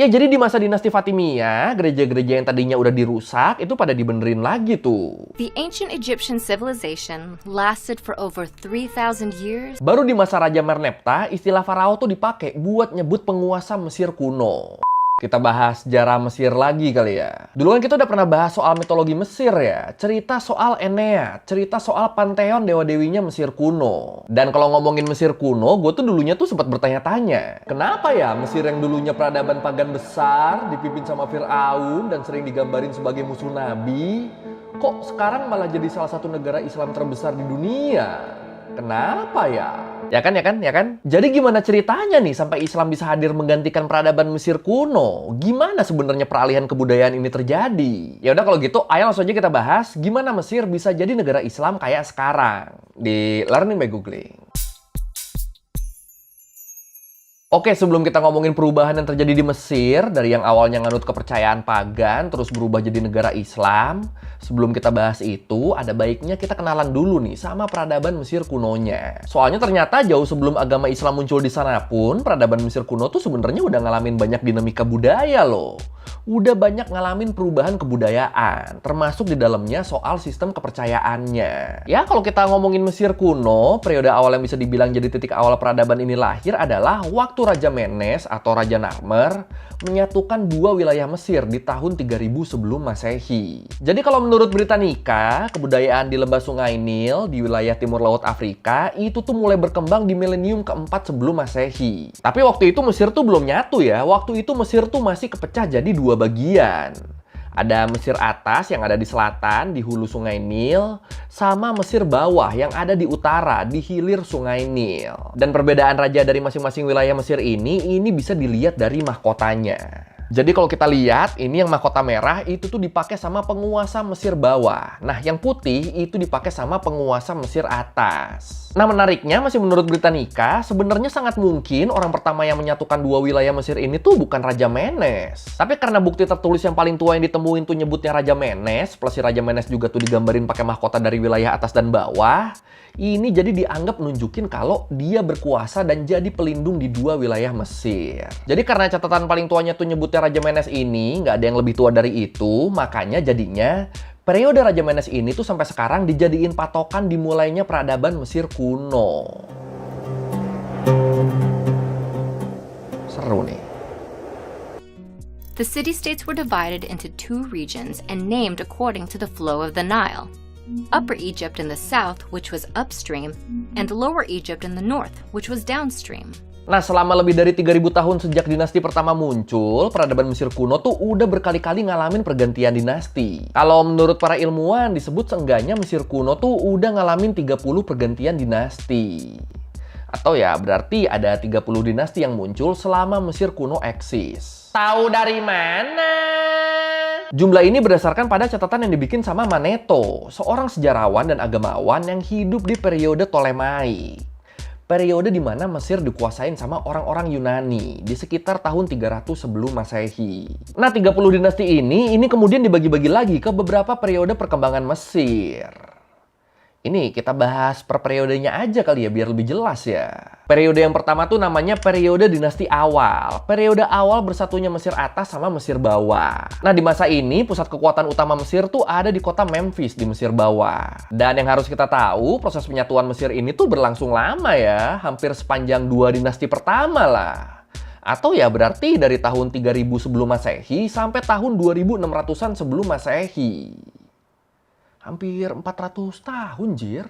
Ya, jadi di masa dinasti Fatimiyah, gereja-gereja yang tadinya udah dirusak itu pada dibenerin lagi tuh. The ancient Egyptian civilization lasted for over 3,000 years. Baru di masa Raja Merneptah, istilah Farao tuh dipakai buat nyebut penguasa Mesir kuno. Kita bahas sejarah Mesir lagi kali ya. Dulu kan kita udah pernah bahas soal mitologi Mesir ya. Cerita soal Enea, cerita soal panteon dewa-dewinya Mesir kuno. Dan kalau ngomongin Mesir kuno, gue tuh dulunya tuh sempat bertanya-tanya. Kenapa ya Mesir yang dulunya peradaban pagan besar, dipimpin sama Fir'aun dan sering digambarin sebagai musuh Nabi, kok sekarang malah jadi salah satu negara Islam terbesar di dunia? Kenapa ya? Ya kan? Jadi gimana ceritanya nih sampai Islam bisa hadir menggantikan peradaban Mesir kuno? Gimana sebenarnya peralihan kebudayaan ini terjadi? Ya udah kalau gitu, ayo langsung aja kita bahas gimana Mesir bisa jadi negara Islam kayak sekarang di Learning by Googling. Oke, sebelum kita ngomongin perubahan yang terjadi di Mesir, dari yang awalnya nganut kepercayaan pagan, terus berubah jadi negara Islam, sebelum kita bahas itu, ada baiknya kita kenalan dulu nih sama peradaban Mesir kunonya. Soalnya ternyata jauh sebelum agama Islam muncul di sana pun, peradaban Mesir kuno tuh sebenarnya udah ngalamin banyak dinamika budaya loh. Udah banyak ngalamin perubahan kebudayaan, termasuk di dalamnya soal sistem kepercayaannya. Ya, kalau kita ngomongin Mesir kuno, periode awal yang bisa dibilang jadi titik awal peradaban ini lahir adalah waktu Raja Menes atau Raja Narmer menyatukan dua wilayah Mesir di tahun 3000 sebelum Masehi. Jadi kalau menurut Britannica, kebudayaan di lembah Sungai Nil di wilayah timur laut Afrika itu tuh mulai berkembang di milenium keempat sebelum Masehi. Tapi waktu itu Mesir tuh belum nyatu ya. Waktu itu Mesir tuh masih kepecah jadi dua bagian. Ada Mesir atas yang ada di selatan, di hulu Sungai Nil, sama Mesir bawah yang ada di utara, di hilir Sungai Nil. Dan perbedaan raja dari masing-masing wilayah Mesir ini bisa dilihat dari mahkotanya. Jadi kalau kita lihat, ini yang mahkota merah itu tuh dipakai sama penguasa Mesir bawah. Nah, yang putih itu dipakai sama penguasa Mesir atas. Nah, menariknya masih menurut Britannica, sebenarnya sangat mungkin orang pertama yang menyatukan dua wilayah Mesir ini tuh bukan Raja Menes. Tapi karena bukti tertulis yang paling tua yang ditemuin tuh nyebutnya Raja Menes, plus si Raja Menes juga tuh digambarin pakai mahkota dari wilayah atas dan bawah, ini jadi dianggap nunjukin kalau dia berkuasa dan jadi pelindung di dua wilayah Mesir. Jadi karena catatan paling tuanya tuh nyebutnya Raja Menes ini, nggak ada yang lebih tua dari itu, makanya jadinya periode Raja Menes ini tuh sampai sekarang dijadiin patokan dimulainya peradaban Mesir kuno. Seru nih. The city-states were divided into two regions and named according to the flow of the Nile. Upper Egypt in the south, which was upstream, and Lower Egypt in the north, which was downstream. Nah, selama lebih dari 3000 tahun sejak dinasti pertama muncul, peradaban Mesir kuno tuh udah berkali-kali ngalamin pergantian dinasti. Kalau menurut para ilmuwan, disebut seenggaknya Mesir kuno tuh udah ngalamin 30 pergantian dinasti. Atau ya, berarti ada 30 dinasti yang muncul selama Mesir kuno eksis. Tahu dari mana? Jumlah ini berdasarkan pada catatan yang dibikin sama Maneto, seorang sejarawan dan agamawan yang hidup di periode Ptolemai. Periode di mana Mesir dikuasain sama orang-orang Yunani di sekitar tahun 300 sebelum Masehi. Nah, 30 dinasti ini kemudian dibagi-bagi lagi ke beberapa periode perkembangan Mesir. Ini kita bahas per periodenya aja kali ya biar lebih jelas ya. Periode yang pertama tuh namanya periode dinasti awal. Periode awal bersatunya Mesir atas sama Mesir bawah. Nah, di masa ini pusat kekuatan utama Mesir tuh ada di kota Memphis di Mesir bawah. Dan yang harus kita tahu, proses penyatuan Mesir ini tuh berlangsung lama ya, hampir sepanjang dua dinasti pertama lah. Atau ya berarti dari tahun 3000 sebelum Masehi sampai tahun 2600-an sebelum Masehi. Hampir 400 tahun, jir.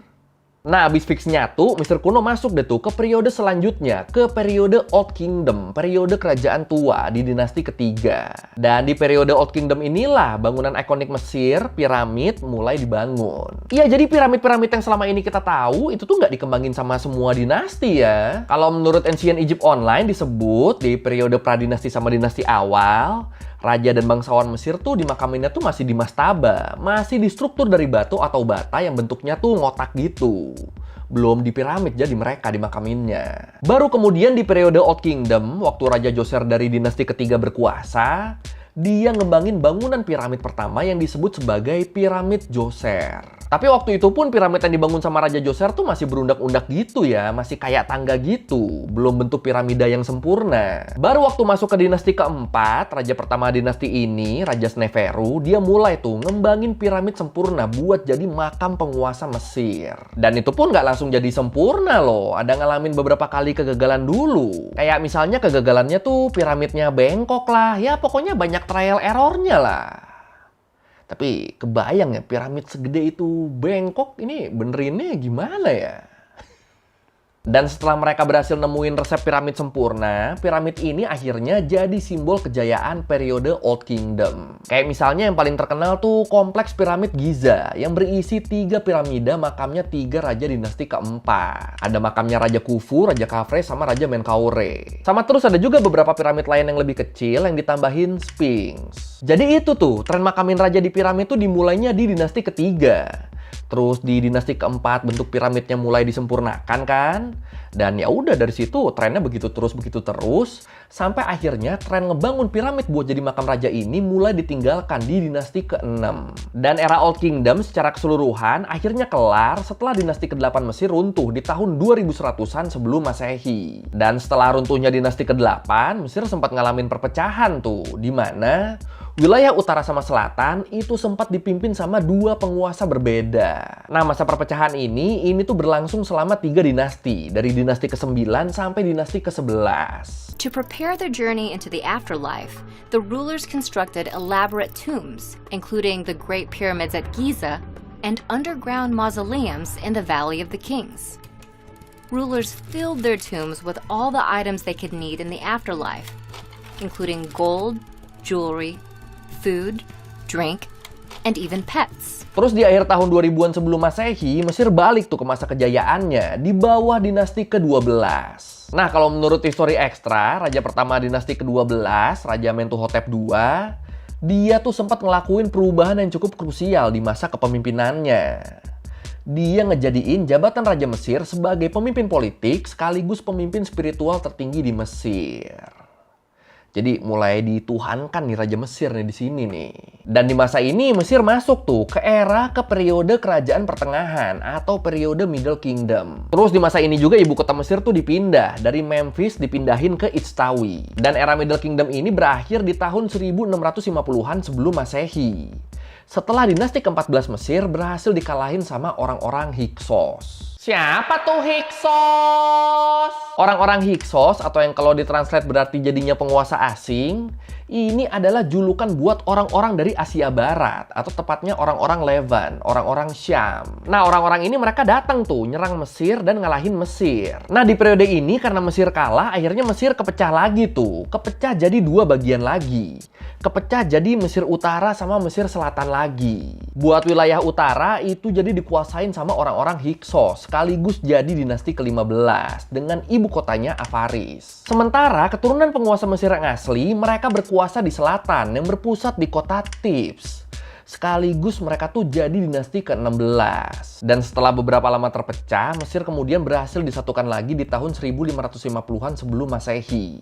Nah, abis fix nyatu, Mesir kuno masuk deh tuh ke periode selanjutnya, ke periode Old Kingdom, periode kerajaan tua di dinasti ketiga. Dan di periode Old Kingdom inilah bangunan ikonik Mesir, piramid, mulai dibangun. Iya, jadi piramid-piramid yang selama ini kita tahu, itu tuh nggak dikembangin sama semua dinasti ya. Kalau menurut Ancient Egypt Online disebut, di periode pradinasti sama dinasti awal, raja dan bangsawan Mesir tuh dimakaminnya tuh masih di mastaba, masih di struktur dari batu atau bata yang bentuknya tuh ngotak gitu. Belum di piramid jadi mereka dimakaminnya. Baru kemudian di periode Old Kingdom, waktu Raja Djoser dari dinasti ketiga berkuasa, dia ngembangin bangunan piramid pertama yang disebut sebagai piramid Djoser. Tapi waktu itu pun piramid yang dibangun sama Raja Djoser tuh masih berundak-undak gitu ya, masih kayak tangga gitu, belum bentuk piramida yang sempurna. Baru waktu masuk ke dinasti keempat, raja pertama dinasti ini, Raja Sneferu, dia mulai tuh ngembangin piramid sempurna buat jadi makam penguasa Mesir. Dan itu pun nggak langsung jadi sempurna loh, ada ngalamin beberapa kali kegagalan dulu. Kayak misalnya kegagalannya tuh piramidnya bengkok lah, ya pokoknya banyak trial errornya lah. Tapi kebayang ya, piramid segede itu bengkok, ini benerinnya gimana ya? Dan setelah mereka berhasil nemuin resep piramid sempurna, piramid ini akhirnya jadi simbol kejayaan periode Old Kingdom. Kayak misalnya yang paling terkenal tuh kompleks piramid Giza yang berisi 3 piramida makamnya 3 raja dinasti keempat. Ada makamnya Raja Khufu, Raja Khafre, sama Raja Menkaure. Sama terus ada juga beberapa piramid lain yang lebih kecil yang ditambahin Sphinx. Jadi itu tuh, tren makamin raja di piramid tuh dimulainya di dinasti ketiga. Terus di dinasti keempat bentuk piramidnya mulai disempurnakan kan? Dan ya udah dari situ trennya begitu terus sampai akhirnya tren ngebangun piramid buat jadi makam raja ini mulai ditinggalkan di dinasti ke-6. Dan era Old Kingdom secara keseluruhan akhirnya kelar setelah dinasti ke-8 Mesir runtuh di tahun 2100-an sebelum Masehi. Dan setelah runtuhnya dinasti ke-8, Mesir sempat ngalamin perpecahan tuh, di mana wilayah utara sama selatan itu sempat dipimpin sama 2 penguasa berbeda. Nah, masa perpecahan ini tuh berlangsung selama 3 dinasti, dari dinasti ke-9 sampai dinasti ke-11. To prepare their journey into the afterlife, the rulers constructed elaborate tombs, including the Great Pyramids at Giza and underground mausoleums in the Valley of the Kings. Rulers filled their tombs with all the items they could need in the afterlife, including gold, jewelry, food, drink, and even pets. Terus di akhir tahun 2000-an sebelum Masehi, Mesir balik tuh ke masa kejayaannya di bawah dinasti ke-12. Nah, kalau menurut histori ekstra, raja pertama dinasti ke-12, Raja Mentuhotep II, dia tuh sempat ngelakuin perubahan yang cukup krusial di masa kepemimpinannya. Dia ngejadiin jabatan Raja Mesir sebagai pemimpin politik sekaligus pemimpin spiritual tertinggi di Mesir. Jadi mulai dituhankan nih Raja Mesir nih di sini nih. Dan di masa ini Mesir masuk tuh ke periode kerajaan pertengahan atau periode Middle Kingdom. Terus di masa ini juga ibu kota Mesir tuh dipindah dari Memphis dipindahin ke Itztawi. Dan era Middle Kingdom ini berakhir di tahun 1650-an sebelum Masehi. Setelah dinasti ke-14 Mesir berhasil dikalahin sama orang-orang Hyksos. Siapa tuh Hyksos? Orang-orang Hyksos atau yang kalau ditranslate berarti jadinya penguasa asing, ini adalah julukan buat orang-orang dari Asia Barat atau tepatnya orang-orang Levan, orang-orang Syam. Nah, orang-orang ini mereka datang tuh nyerang Mesir dan ngalahin Mesir. Nah, di periode ini karena Mesir kalah, akhirnya Mesir kepecah lagi tuh. Kepecah jadi 2 bagian lagi. Kepecah jadi Mesir Utara sama Mesir Selatan lagi. Buat wilayah utara itu jadi dikuasain sama orang-orang Hyksos, sekaligus jadi dinasti ke-15 dengan ibu kotanya Avaris. Sementara keturunan penguasa Mesir yang asli, mereka berkuasa di selatan yang berpusat di kota Thebes. Sekaligus mereka tuh jadi dinasti ke-16. Dan setelah beberapa lama terpecah, Mesir kemudian berhasil disatukan lagi di tahun 1550-an sebelum Masehi.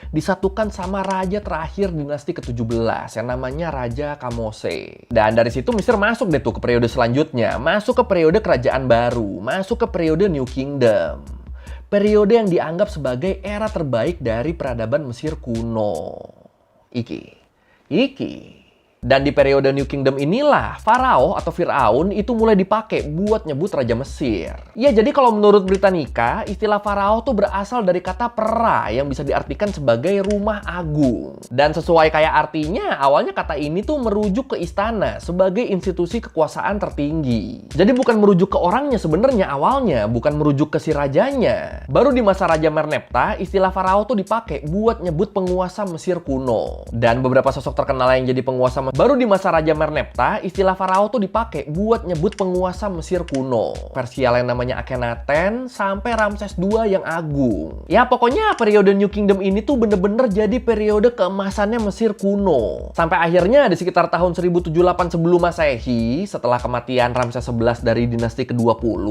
Disatukan sama raja terakhir dinasti ke-17 yang namanya Raja Kamose. Dan dari situ Mesir masuk deh tuh ke periode selanjutnya, masuk ke periode kerajaan baru, masuk ke periode New Kingdom. Periode yang dianggap sebagai era terbaik dari peradaban Mesir kuno. Iki. Dan di periode New Kingdom inilah, Farao atau Fir'aun itu mulai dipakai buat nyebut Raja Mesir. Ya, jadi kalau menurut Britannica, istilah Farao tuh berasal dari kata pera yang bisa diartikan sebagai rumah agung. Dan sesuai kayak artinya, awalnya kata ini tuh merujuk ke istana sebagai institusi kekuasaan tertinggi. Jadi bukan merujuk ke orangnya sebenarnya awalnya, bukan merujuk ke si rajanya. Baru di masa Raja Merneptah, istilah Farao tuh dipakai buat nyebut penguasa Mesir kuno. Dan beberapa sosok terkenal yang jadi penguasa baru di masa Raja Merneptah, istilah Farao tuh dipakai buat nyebut penguasa Mesir kuno. Persial yang namanya Akhenaten sampai Ramses II yang agung. Ya pokoknya periode New Kingdom ini tuh bener-bener jadi periode keemasannya Mesir kuno. Sampai akhirnya di sekitar tahun 1078 sebelum Masehi, setelah kematian Ramses XI dari dinasti ke-20,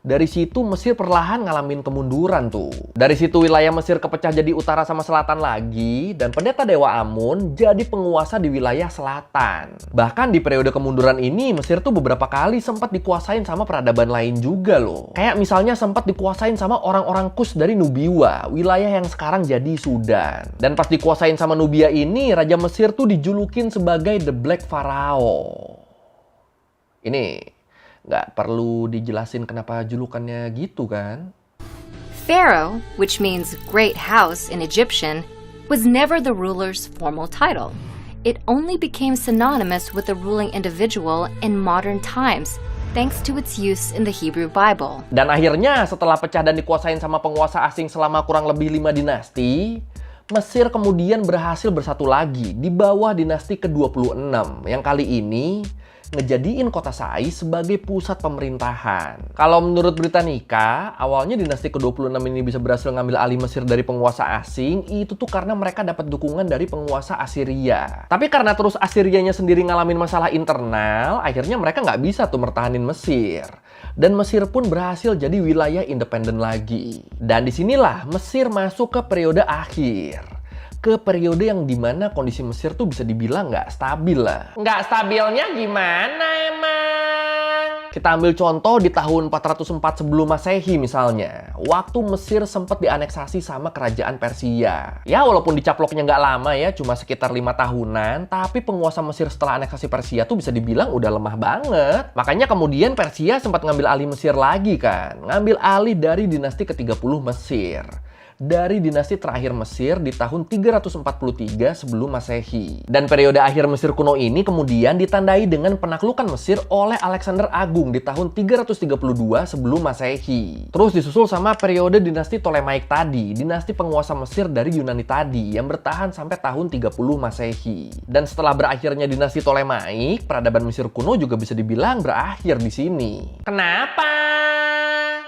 Dari situ Mesir perlahan ngalamin kemunduran tuh. Dari situ wilayah Mesir kepecah jadi utara sama selatan lagi, dan pendeta dewa Amun jadi penguasa di wilayah selatan. Bahkan di periode kemunduran ini, Mesir tuh beberapa kali sempat dikuasain sama peradaban lain juga loh. Kayak misalnya sempat dikuasain sama orang-orang Kus dari Nubia, wilayah yang sekarang jadi Sudan. Dan pas dikuasain sama Nubia ini, Raja Mesir tuh dijulukin sebagai The Black Pharaoh. Ini nggak perlu dijelasin kenapa julukannya gitu kan? Pharaoh, which means great house in Egyptian, was never the ruler's formal title. It only became synonymous with the ruling individual in modern times, thanks to its use in the Hebrew Bible. Dan akhirnya setelah pecah dan dikuasain sama penguasa asing selama kurang lebih 5 dinasti, Mesir kemudian berhasil bersatu lagi di bawah dinasti ke-26 yang kali ini ngejadiin kota Sais sebagai pusat pemerintahan. Kalau menurut Britannica, awalnya dinasti ke-26 ini bisa berhasil ngambil alih Mesir dari penguasa asing, itu tuh karena mereka dapat dukungan dari penguasa Assyria. Tapi karena terus Assyrianya sendiri ngalamin masalah internal, akhirnya mereka nggak bisa tuh mertahanin Mesir. Dan Mesir pun berhasil jadi wilayah independen lagi. Dan disinilah Mesir masuk ke periode akhir. Ke periode yang dimana kondisi Mesir tuh bisa dibilang nggak stabil lah. Nggak stabilnya gimana emang? Kita ambil contoh di tahun 404 sebelum Masehi misalnya. Waktu Mesir sempat dianeksasi sama kerajaan Persia. Ya walaupun dicaploknya nggak lama ya, cuma sekitar 5 tahunan. Tapi penguasa Mesir setelah aneksasi Persia tuh bisa dibilang udah lemah banget. Makanya kemudian Persia sempat ngambil alih Mesir lagi kan. Ngambil alih dari dinasti ke-30 Mesir. Dari dinasti terakhir Mesir di tahun 343 sebelum Masehi. Dan periode akhir Mesir kuno ini kemudian ditandai dengan penaklukan Mesir oleh Alexander Agung di tahun 332 sebelum Masehi. Terus disusul sama periode dinasti Ptolemaic tadi, dinasti penguasa Mesir dari Yunani tadi yang bertahan sampai tahun 30 Masehi. Dan setelah berakhirnya dinasti Ptolemaic, peradaban Mesir kuno juga bisa dibilang berakhir di sini. Kenapa?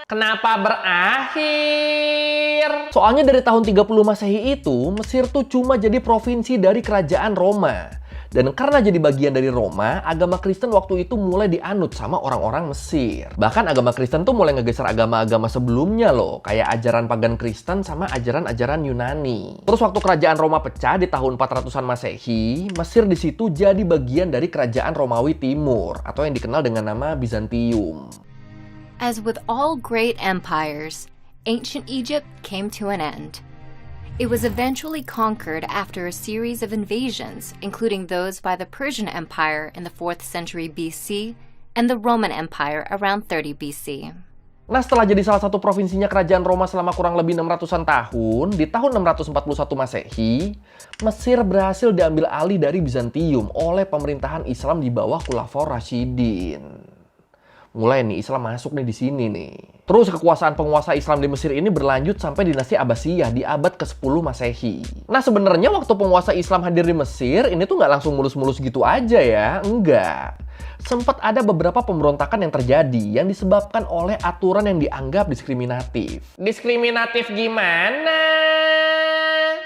Kenapa berakhir? Soalnya dari tahun 30 Masehi itu, Mesir tuh cuma jadi provinsi dari kerajaan Roma. Dan karena jadi bagian dari Roma, agama Kristen waktu itu mulai dianut sama orang-orang Mesir. Bahkan agama Kristen tuh mulai ngegeser agama-agama sebelumnya loh, kayak ajaran pagan Kristen sama ajaran-ajaran Yunani. Terus waktu kerajaan Roma pecah di tahun 400-an Masehi, Mesir di situ jadi bagian dari kerajaan Romawi Timur atau yang dikenal dengan nama Bizantium. As with all great empires, ancient Egypt came to an end. It was eventually conquered after a series of invasions, including those by the Persian Empire in the 4th century BC and the Roman Empire around 30 BC. Nah, setelah jadi salah satu provinsinya kerajaan Roma selama kurang lebih 600-an tahun, di tahun 641 Masehi, Mesir berhasil diambil alih dari Bizantium oleh pemerintahan Islam di bawah Khulafaur Rasyidin. Mulai nih Islam masuk nih di sini nih. Terus kekuasaan penguasa Islam di Mesir ini berlanjut sampai dinasti Abbasiyah di abad ke-10 Masehi. Nah sebenarnya waktu penguasa Islam hadir di Mesir, ini tuh nggak langsung mulus-mulus gitu aja ya. Enggak. Sempat ada beberapa pemberontakan yang terjadi yang disebabkan oleh aturan yang dianggap diskriminatif. Diskriminatif gimana?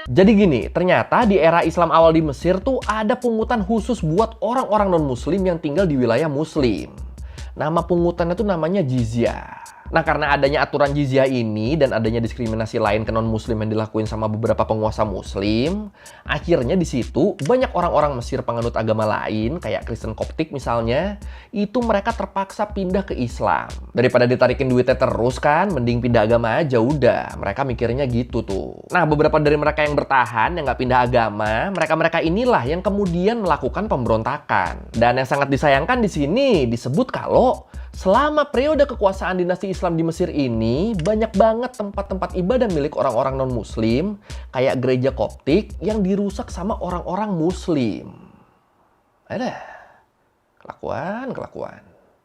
Jadi gini, ternyata di era Islam awal di Mesir tuh ada pungutan khusus buat orang-orang non-muslim yang tinggal di wilayah muslim. Nama pungutannya tuh namanya jizyah. Nah, karena adanya aturan jizyah ini dan adanya diskriminasi lain ke non-muslim yang dilakuin sama beberapa penguasa muslim, akhirnya di situ banyak orang-orang Mesir penganut agama lain, kayak Kristen Koptik misalnya, itu mereka terpaksa pindah ke Islam. Daripada ditarikin duitnya terus kan, mending pindah agama aja udah. Mereka mikirnya gitu tuh. Nah, beberapa dari mereka yang bertahan, yang nggak pindah agama, mereka-mereka inilah yang kemudian melakukan pemberontakan. Dan yang sangat disayangkan di sini disebut kalau selama periode kekuasaan dinasti Islam di Mesir ini, banyak banget tempat-tempat ibadah milik orang-orang non-muslim, kayak gereja Koptik, yang dirusak sama orang-orang muslim. Ada kelakuan.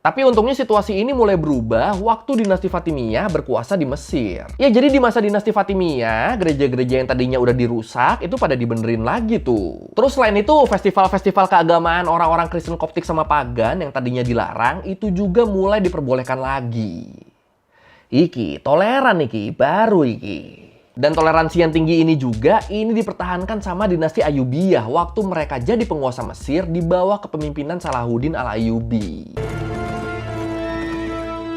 Tapi untungnya situasi ini mulai berubah waktu dinasti Fatimiyah berkuasa di Mesir. Ya jadi di masa dinasti Fatimiyah, gereja-gereja yang tadinya udah dirusak itu pada dibenerin lagi tuh. Terus selain itu, festival-festival keagamaan orang-orang Kristen Koptik sama pagan yang tadinya dilarang itu juga mulai diperbolehkan lagi. Iki, toleran iki, baru iki. Dan toleransi yang tinggi ini juga ini dipertahankan sama dinasti Ayyubiyah waktu mereka jadi penguasa Mesir di bawah kepemimpinan Salahuddin Al-Ayyubi.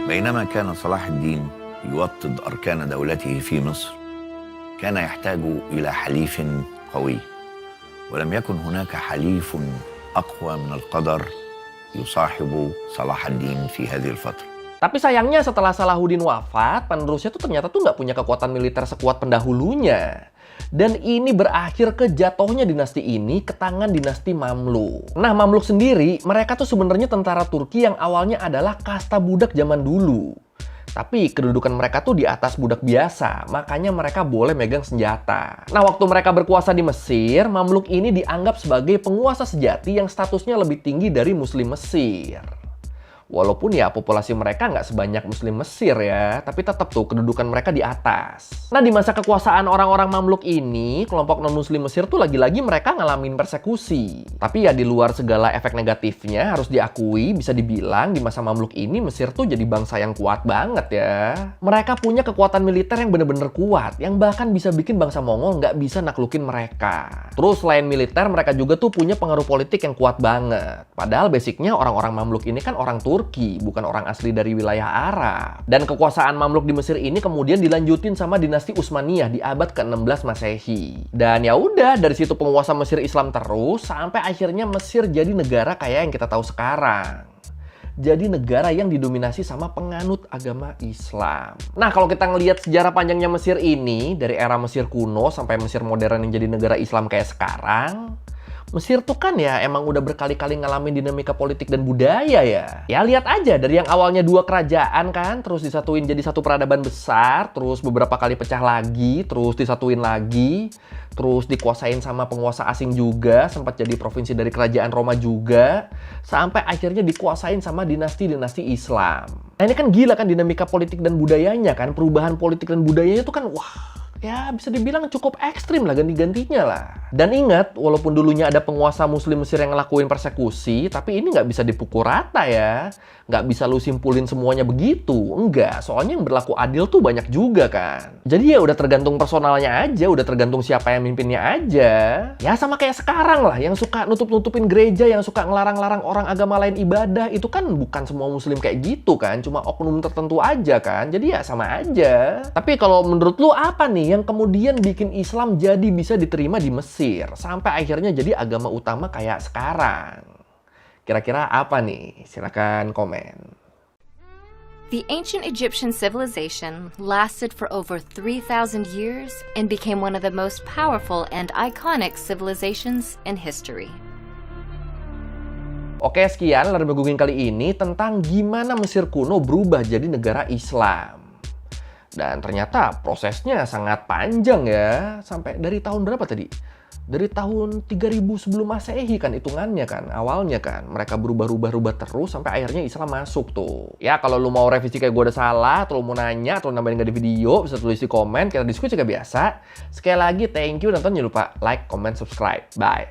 بينما كان صلاح الدين يوطد أركان دولته في مصر كان يحتاج إلى حليف قوي ولم يكن هناك حليف أقوى من القدر يصاحب صلاح الدين في هذه الفترة. Tapi sayangnya setelah Salahuddin wafat, penerusnya tuh ternyata tuh nggak punya kekuatan militer sekuat pendahulunya. Dan ini berakhir ke jatuhnya dinasti ini ke tangan dinasti Mamluk. Nah, Mamluk sendiri, mereka tuh sebenarnya tentara Turki yang awalnya adalah kasta budak zaman dulu. Tapi kedudukan mereka tuh di atas budak biasa, makanya mereka boleh megang senjata. Nah, waktu mereka berkuasa di Mesir, Mamluk ini dianggap sebagai penguasa sejati yang statusnya lebih tinggi dari Muslim Mesir. Walaupun ya populasi mereka nggak sebanyak Muslim Mesir ya, tapi tetap tuh kedudukan mereka di atas. Nah, di masa kekuasaan orang-orang Mamluk ini, kelompok non-Muslim Mesir tuh lagi-lagi mereka ngalamin persekusi. Tapi ya di luar segala efek negatifnya, harus diakui, bisa dibilang di masa Mamluk ini Mesir tuh jadi bangsa yang kuat banget ya. Mereka punya kekuatan militer yang bener-bener kuat, yang bahkan bisa bikin bangsa Mongol nggak bisa naklukin mereka. Terus selain militer, mereka juga tuh punya pengaruh politik yang kuat banget. Padahal basicnya orang-orang Mamluk ini kan orang Turki, bukan orang asli dari wilayah Arab. Dan kekuasaan Mamluk di Mesir ini kemudian dilanjutin sama dinasti Utsmaniyah di abad ke-16 Masehi. Dan ya udah, dari situ penguasa Mesir Islam terus sampai akhirnya Mesir jadi negara kayak yang kita tahu sekarang. Jadi negara yang didominasi sama penganut agama Islam. Nah, kalau kita ngelihat sejarah panjangnya Mesir ini, dari era Mesir kuno sampai Mesir modern yang jadi negara Islam kayak sekarang, Mesir tuh kan ya emang udah berkali-kali ngalamin dinamika politik dan budaya ya. Ya lihat aja dari yang awalnya dua kerajaan kan, terus disatuin jadi satu peradaban besar, terus beberapa kali pecah lagi, terus disatuin lagi, terus dikuasain sama penguasa asing juga, sempat jadi provinsi dari kerajaan Roma juga, sampai akhirnya dikuasain sama dinasti-dinasti Islam. Nah ini kan gila kan dinamika politik dan budayanya kan, perubahan politik dan budayanya tuh kan wah, ya bisa dibilang cukup ekstrim lah ganti-gantinya lah. Dan ingat, walaupun dulunya ada penguasa Muslim Mesir yang ngelakuin persekusi, tapi ini nggak bisa dipukul rata ya. Nggak bisa lu simpulin semuanya begitu. Enggak, soalnya yang berlaku adil tuh banyak juga kan. Jadi ya udah tergantung personalnya aja, udah tergantung siapa yang mimpinnya aja. Ya sama kayak sekarang lah, yang suka nutup-nutupin gereja, yang suka ngelarang-larang orang agama lain ibadah, itu kan bukan semua muslim kayak gitu kan, cuma oknum tertentu aja kan. Jadi ya sama aja. Tapi kalau menurut lu apa nih yang kemudian bikin Islam jadi bisa diterima di Mesir sampai akhirnya jadi agama utama kayak sekarang? Kira-kira apa nih? Silakan komen. The ancient Egyptian civilization lasted for over 3,000 years and became one of the most powerful and iconic civilizations in history. Oke, sekian Lerba Googling kali ini tentang gimana Mesir kuno berubah jadi negara Islam. Dan ternyata prosesnya sangat panjang ya. Sampai dari tahun berapa tadi? Dari tahun 3000 sebelum Masehi kan hitungannya kan. Awalnya kan mereka berubah-ubah terus sampai akhirnya Islam masuk tuh. Ya kalau lu mau revisi kayak gue ada salah, atau lu mau nanya, atau nambahin nggak di video, bisa tulis di komen. Kita diskusi kayak biasa. Sekali lagi thank you, nonton jangan lupa like, comment, subscribe. Bye.